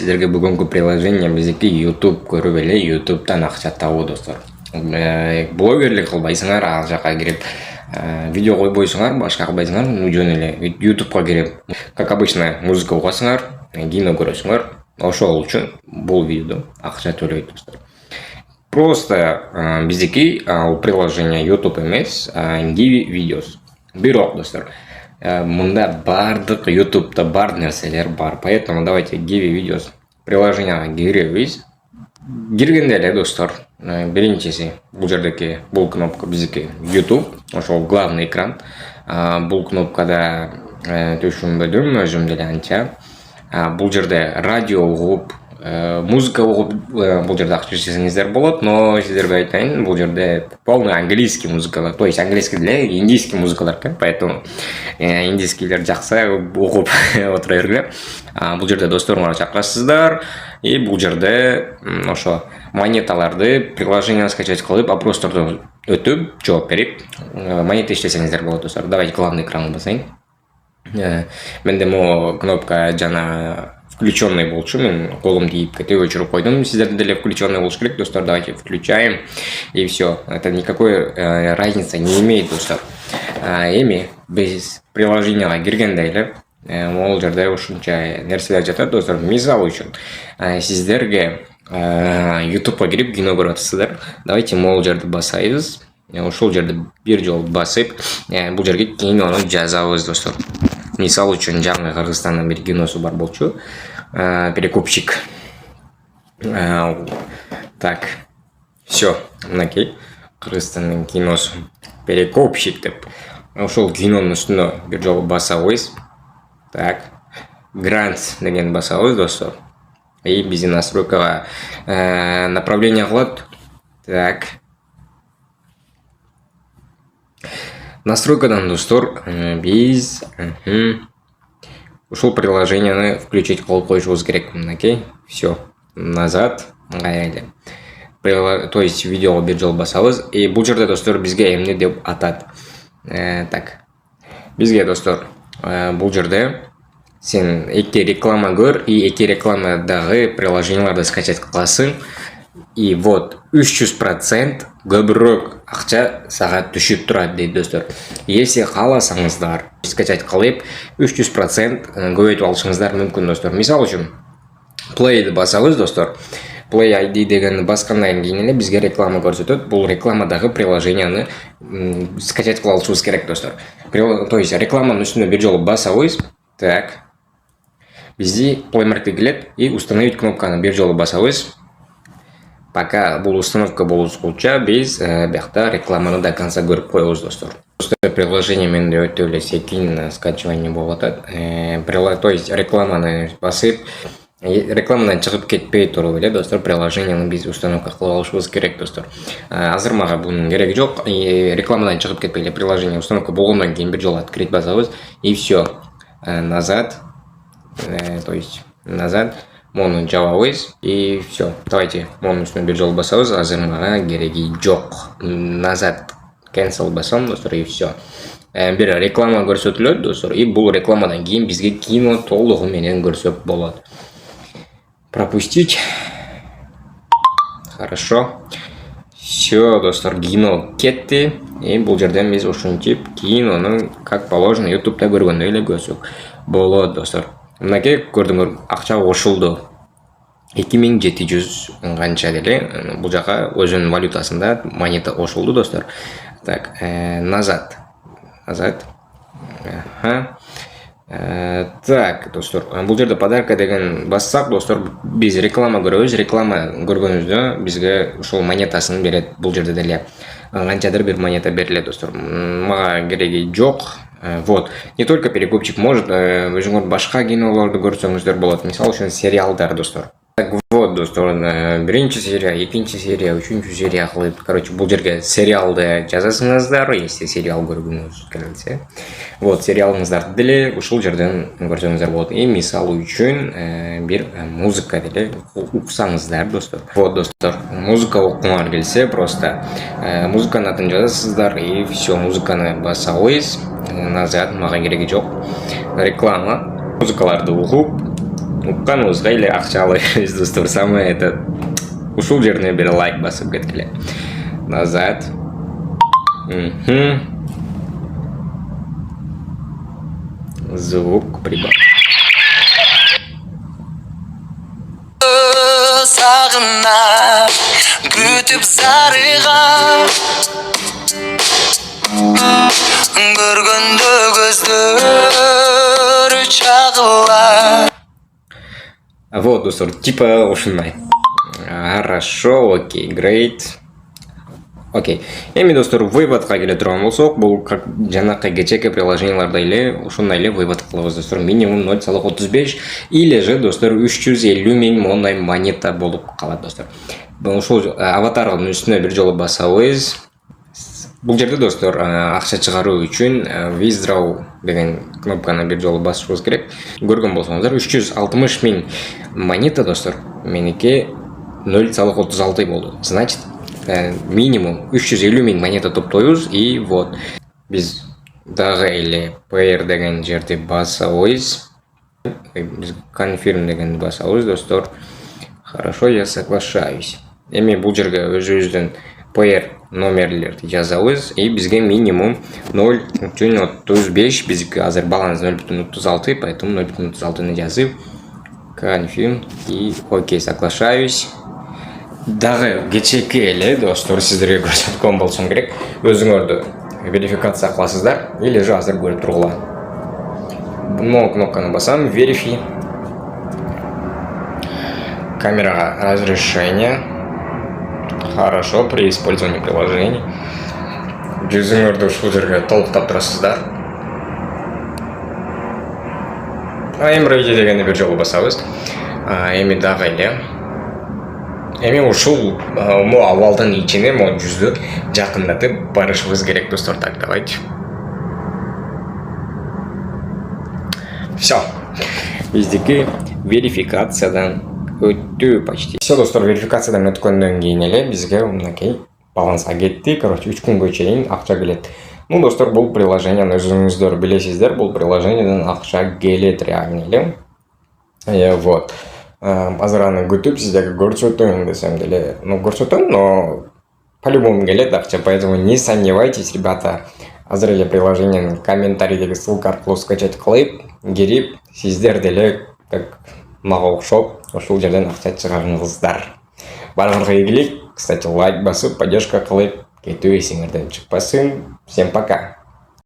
сіздерге бүгінгі приложение біздікі YouTube көріп еле, YouTube'дан ақша табу достар. Блогерлік қылбайсыңар, ақ жаққа кіріп, видео қойбойсыңар, башқа қылбайсыңар, жөн еле YouTube'ға кіріп, как обычно, музыка оқасыңар, кино көресіңар, ошол үшін бұл видео ақша төлейді достар. Просто біздікі приложение YouTube емес, Givi Videos. Бирок достар. Мында бардық YouTube'да бар нәрселер бар, поэтому давайте Givi Videos приложенияға кіреміз. Кіргенде эле достар, биринчиси бул жердеки бул кнопка биздики YouTube, ошол главный экран. Бул кнопкада түшүнбөдүм өзүм деле анча. Бул жерде радио угуп, музыка угуп бул жерде акча жесеңиздер болот, но сиздерге айтайын, бул жерде полный английский музыкалар, то есть английский деле индийский музыкалар, поэтому индийскийлер жакса угуп отура бергиле. Бул жерде досторуңарга чакырасыздар, и бул жерде ошо монеталарды приложение скачать кылып, опросторду өтүп, жооп берип, монета иштесеңиздер болот достор. Давайте главный экранды басайын. Менде могу кнопка жана включенный болчу, мен колум тийип кетип өчүрүп койдум. Сиздерде деле включенный болуш керек достор. Давайте включаем, и все. Это никакой разницы не имеет достор. Эми биз приложенияга киргенде эле могул жерде ушунча нерселер жатат достор. Мисалы үчүн сиздерге YouTube'га кирип кино көрүп атасыздар. Давайте могул жерди басайбыз. Ошол жерди бир жолу басып, бул жерге кинону жазабыз достор. Мисалы үчүн жаңы Кыргызстандын бир киносу бар болчу, Перекупщик. Так, все, мынакей Кыргызстандын киносу Перекупщик деп. Ошол кинонун үстүнө бир жолу басабыз. Так, Грант деген басабыз достор. И биздин настройкага направление кылат. Так. Настройкадан достор биз ушул приложенияны включить кылып коюшубуз керек. Мынакей, все, назад, айлы. То есть видеого бир жолу басабыз, и бул жерде достор бизге эмне деп атат. Так, бизге достор бул жерде сен эки реклама көр, и эки рекламадагы приложенияларды скачать кыласың. И вот 300% көбүрөөк акча сага түшүп турат дейт достор. Если кааласаңыздар скачать кылып 300% көбөйтүп алышыңыздар мүмкүн достор. Мисалы үчүн Play'ди басабыз достор. Play ID дегенди баскандан кийин эле бизге реклама көрсөтөт. Бул рекламадагы приложенияны скачать кыла алышыбыз керек достор. То есть рекламанын үстүнө бир жолу басабыз. Так. Бизди Play маркет келет, и установить кнопканы бир жолу басабыз. Пока бул установка болушкуча биз биякта рекламаны до конца көрүп коебуз достор. Приложение менде өтө эле секин скачивание болуп атат. То есть рекламаны басып, рекламадан чыгып кетпей туруп эле достор приложенияны биз установка кылып алышыбыз керек достор. Азыр мага бунун кереги жок. Рекламадан чыгып кетпей эле приложение установка болгондон кийин бир жолу открыть басабыз, и все. Назад. То есть назад. Мону жабабыз, и все. Давайте монун үстүнө бир жолу басабыз. Азыр мага кереги жок. Назад cancel басам достор, и все. Бир реклама көрсөтүлөт достор, и бул рекламадан кийин бизге кино толугу менен көрсөк болот. Пропустить. Хорошо. Все, достор, кино кетти. И бул жерден биз ушинтип кинону как положено YouTube'да көргөндөй эле көрсөк болот достор. Мынакей көрдүңөр, акча кошулду. 2700 канча деле. Бул жака өзүнүн валютасында монета кошулду достор. Так, назад. Назад. Так, достор, бул жерде подарка деген бассак достор, биз реклама көрөбүз. Реклама көргөнүздө бизге ушул монетасын берет. Бул жерде деле канчадыр бир монета берилет достор. Мага кереги жок. Вот. Не только Перекупщик, может өзүңөр башка кинолорду көрсөңүздөр болот. Мисалы үчүн сериалдар достор. Так вот достор, биринчи серия, экинчи серия, үчүнчү серия кылып, короче, бул жерге сериалды жазасыңыздар, если сериал көргүңүз келсе. Вот, сериалыңыздарды деле ушул жерден көрсөңүздөр болот. И мисалы үчүн бир музыка деле уксаңыздар достор. Вот достор, музыка укуңар келсе, просто музыканын атын жазасыздар, и все, музыканы басабыз. Назад, мага кереги жок. Реклама, музыкаларды угуп, укканыбызга эле акча ала беребиз достор. Самое это ушул жерине бир лайк басып кеткиле. Назад. Звук прибавь. Сагына күтүп зарыга көргөндө көздөр чагыла. Вот, достор, типа ушундай. Хорошо, окей, great. Окей. Эми достор, выводка келе турган болсок, бул как жанакы кечеки приложенияларда эле ушундай эле вывод кылабыз достор. Минимум 0,35 или же достор 350 миң мондай монета болуп калат достор. Ушул аватардын үстүнө бир жолу басабыз. Бул жерде достор акча чыгаруу үчүн withdraw деген кнопканы бир жолу басышыбыз керек. Көргөн болсоңуздар 360 миң монета достор. Меники 0,36 болду. Значит, минимум 350 миң монета топтойбуз и вот биз дагы эле player деген жерди басабыз. Биз confirm дегенди басабыз достор. Хорошо, я соглашаюсь. Эми бул жерге өзүбүздүн player номерлерди жазабыз и бизге минимум 0,35, бизге азыр баланс 0,36, поэтому 0,36 жазып confirm и окей, соглашаюсь. Дагы кечеки эле достор сиздерге көрсөткөн болсом керек. Өзүңөрдү верификация кыласыздар или же азыр көрүп тургула. Бул кнопканы басам, verify. Камерага разрешение. Хорошо, при использовании приложений. Жүзүңөрдү ушул жерге толуктап турасыздар. I'm ready дегенди бир жолу басабыз. Эми дагы эле. Эми ушул абалдын ичине жүздү жакындатып барышыбыз керек достор. Так, давайте. Все. Биздики верификациядан өттү почти. Все достор, верификациядан өткөндөн кийин эле бизге мынакей баланска кетти. Короче, 3 күнгө чейин акча келет. Достор, бул приложенияны өзүңүздөр билесиздер. Бул приложениядан акча келет реально эле. Вот. Азыр аны күтүп сиздерге көрсөтөм десем деле, көрсөтөм, но по-любому келет акча, поэтому не сомневайтесь, ребята. Азыр эле приложениянын комментарийдеги ссылка аркылуу скачать кылып, кирип, сиздер деле как мага окшоп ошол жерден акча чыгарыңыздар. Баарыңарга ийгилик. Кстати, лайк басып, поддержка кылып кетүү эсиңерден чыкпасын. Всем пока.